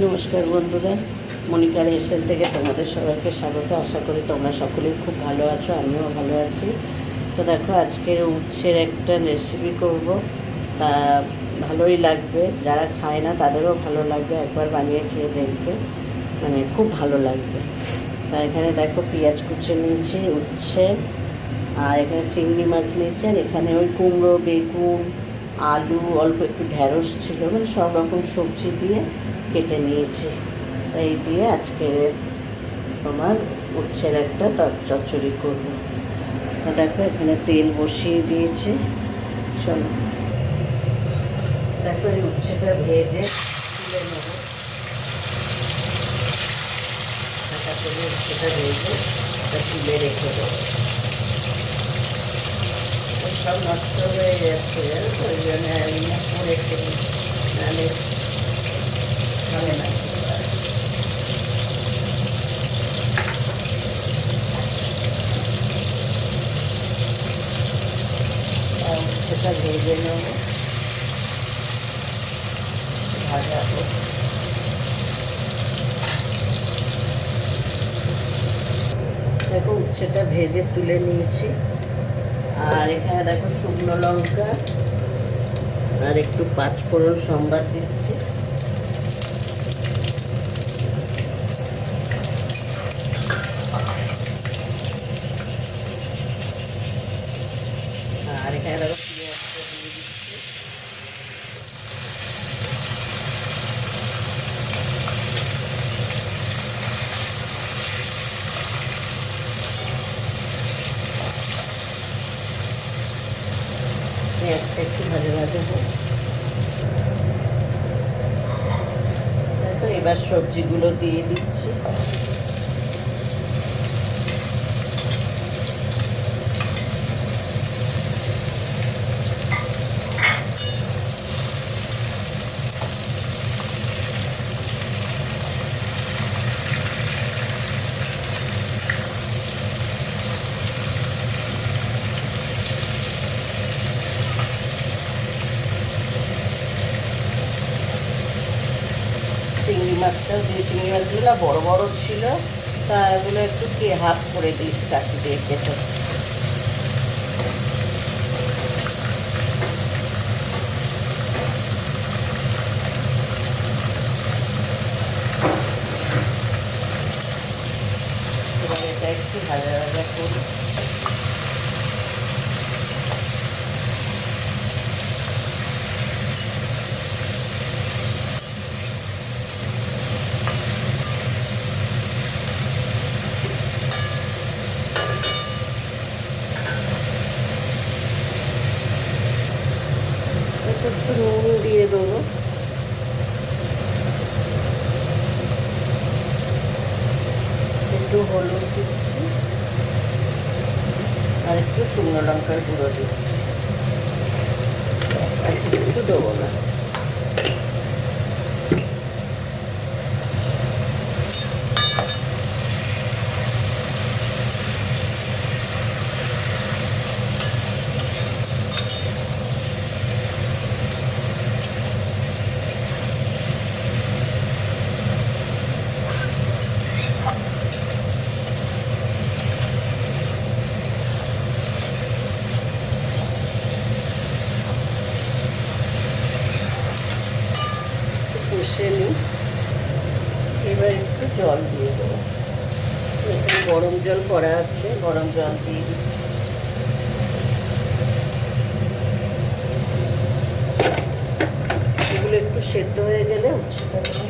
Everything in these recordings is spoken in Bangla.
নমস্কার বন্ধুরা, মনিকার এসেল থেকে তোমাদের সবাইকে স্বাগত। আশা করি তোমরা সকলেই খুব ভালো আছো, আমিও ভালো আছি। তো দেখো, আজকে উচ্ছের একটা রেসিপি করব, তা ভালোই লাগবে। যারা খায় না তাদেরও ভালো লাগবে, একবার বানিয়ে খেয়ে দেখবে, মানে খুব ভালো লাগবে। তা এখানে দেখো, পেঁয়াজ কুচে নিয়েছি, উচ্ছে, আর এখানে চিংড়ি মাছ নিয়েছি, আর এখানে ওই কুমড়ো, বেগুন, আলু, অল্প একটু ঢ্যাঁড়স ছিল, মানে সব রকম সবজি দিয়ে কেটে নিয়েছি। এই দিয়ে আজকে তোমার উচ্ছের একটা চচ্চড়ি করবো। তো দেখো, এখানে তেল বসিয়ে দিয়েছি। চলো দেখো, এই উচ্ছেটা ভেজে তুলে নেব। ঢাকা করে উচ্ছেটা ভেজে তুলে রেখে দেবো। সব নষ্ট হয়ে যাচ্ছে, জানো তো, ওই জন্য আমি করে ফেলি, নাহলে হবে না। সেটা ভেজে নেব, ভাজা হোক। দেখো, উচ্ছেটা ভেজে তুলে নিয়েছি, আর এখানে দেখো শুকনো লঙ্কা আর একটু পাঁচফোড়ন সম্বাদ দিচ্ছি। আর এখানে দেখো পেঁয়াজটা দিয়ে দিচ্ছি। পেঁয়াজটা একটু ভাজা ভাজা হোক। দেখো, এবার সবজিগুলো দিয়ে দিচ্ছি। চিংড়ি মাছটাও দিয়ে, চিংড়ি মাছগুলো বড় বড় ছিল, তা এগুলো একটু হাফ করে দিয়েছি, কাঁচি দিয়ে কেটে। এবার এটা একটু ভাজা ভাজা করি। একটু নুন দিয়ে দেবো, একটু হলুদ দিচ্ছি, আর একটু শুকনো লঙ্কার গুঁড়ো দিচ্ছি। আর কিছু দেবো না। কষে নিই। এবার একটু জল দিয়ে দেবো। এখানে গরম জল করা আছে, গরম জল দিয়ে দিচ্ছি। এগুলো একটু সেদ্ধ হয়ে গেলে উচ্ছেটা দেবো।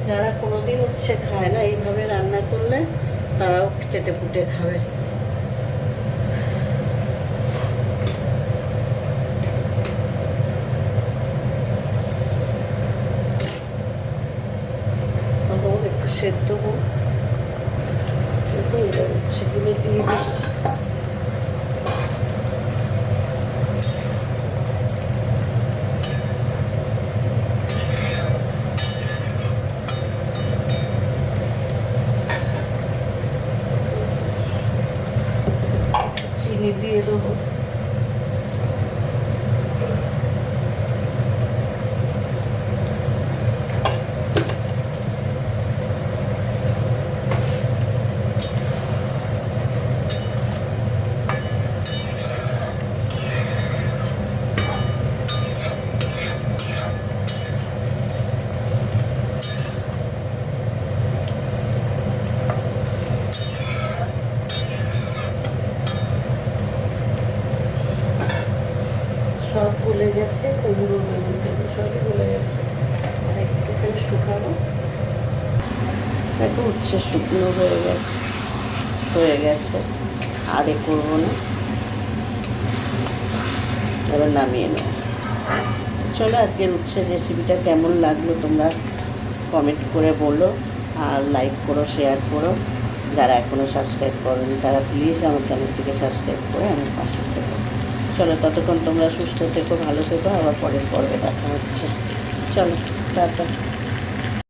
যারা কোনোদিন উচ্ছে খায় না, এইভাবে রান্না করলে তারাও চেটে পুটে খাবে। একটু সেদ্ধ হোক, উচ্ছেগুলো দিয়ে দিচ্ছি। দেবো। সব গলে গেছে, কুমড়ো বেগুন টেগুন সবই গলে গেছে। আর একটুখানি শুকাবো। দেখো উচ্ছে শুকনো হয়ে গেছে, আর এ করবো না, এবার নামিয়ে নেব। চলো আজকের উচ্ছের রেসিপিটা কেমন লাগলো তোমরা কমেন্ট করে বলো, আর লাইক করো, শেয়ার করো। যারা এখনও সাবস্ক্রাইব করেনি তারা প্লিজ আমার চ্যানেলটিকে সাবস্ক্রাইব করে আমার পাশে থেকো। চলো ততক্ষণ তোমরা সুস্থ থেকো, ভালো থেকো, আবার পরের পর্বে দেখা হচ্ছে। চলো টাটা।